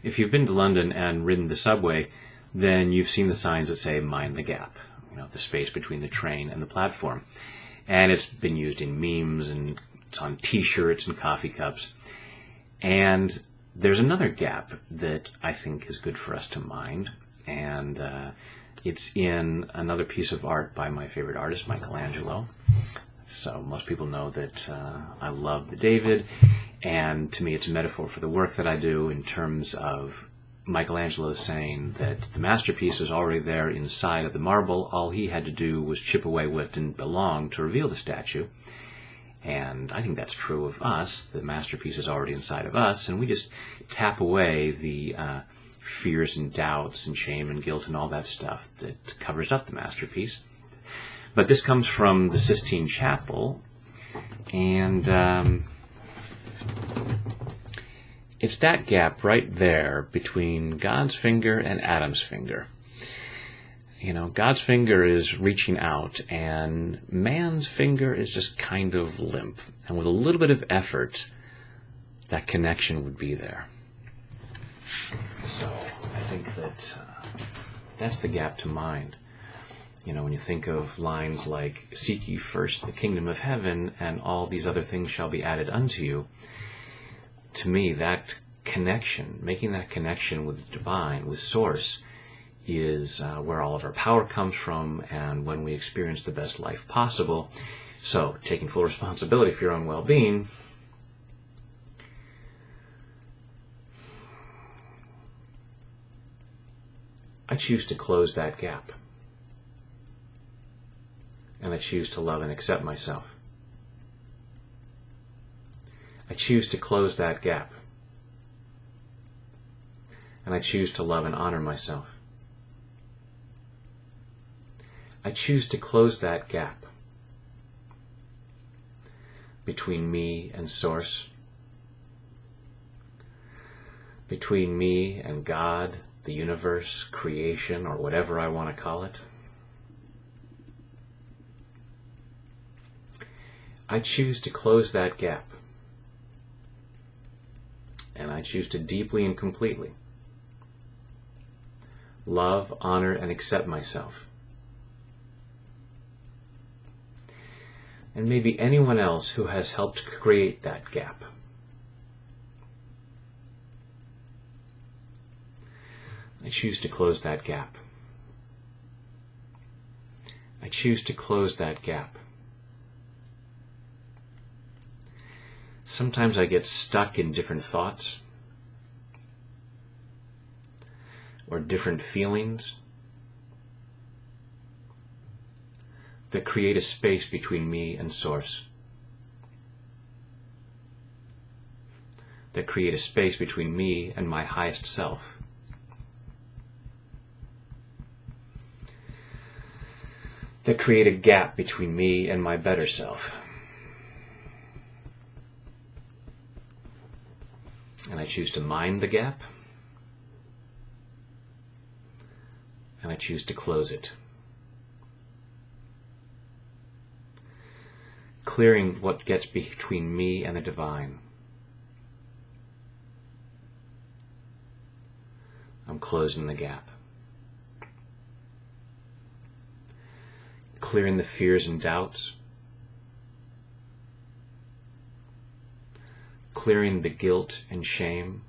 If you've been to London and ridden the subway, then you've seen the signs that say "Mind the gap," the space between the train and the platform. And it's been used in memes, and it's on T-shirts and coffee cups. And there's another gap that I think is good for us to mind, and it's in another piece of art by my favorite artist, Michelangelo. So most people know that I love the David, and to me it's a metaphor for the work that I do, in terms of Michelangelo saying that the masterpiece was already there inside of the marble. All he had to do was chip away what didn't belong to reveal the statue. And I think that's true of us. The masterpiece is already inside of us, and we just tap away the fears and doubts and shame and guilt and all that stuff that covers up the masterpiece. But this comes from the Sistine Chapel, and it's that gap right there between God's finger and Adam's finger. God's finger is reaching out, and man's finger is just kind of limp. And with a little bit of effort, that connection would be there. So I think that that's the gap to mind. When you think of lines like, "Seek ye first the kingdom of heaven, and all these other things shall be added unto you," to me, that connection, making that connection with the divine, with Source, is where all of our power comes from, and when we experience the best life possible. So, taking full responsibility for your own well-being, I choose to close that gap. And I choose to love and accept myself. I choose to close that gap. And I choose to love and honor myself. I choose to close that gap between me and Source, between me and God, the universe, creation, or whatever I want to call it. I choose to close that gap, and I choose to deeply and completely love, honor, and accept myself, and maybe anyone else who has helped create that gap. I choose to close that gap. I choose to close that gap. Sometimes I get stuck in different thoughts or different feelings that create a space between me and Source, that create a space between me and my highest self. That create a gap between me and my better self. And I choose to mind the gap, and I choose to close it. Clearing what gets between me and the divine. I'm closing the gap. Clearing the fears and doubts. Clearing the guilt and shame.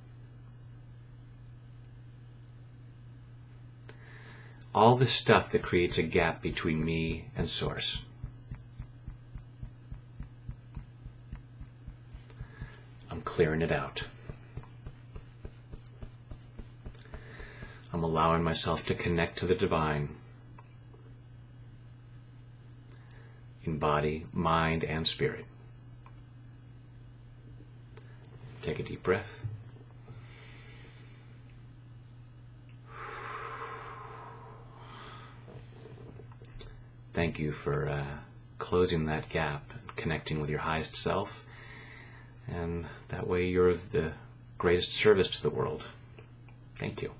All the stuff that creates a gap between me and Source. I'm clearing it out. I'm allowing myself to connect to the divine in body, mind, and spirit. Take a deep breath. Thank you for closing that gap, connecting with your highest self, and that way you're of the greatest service to the world. Thank you.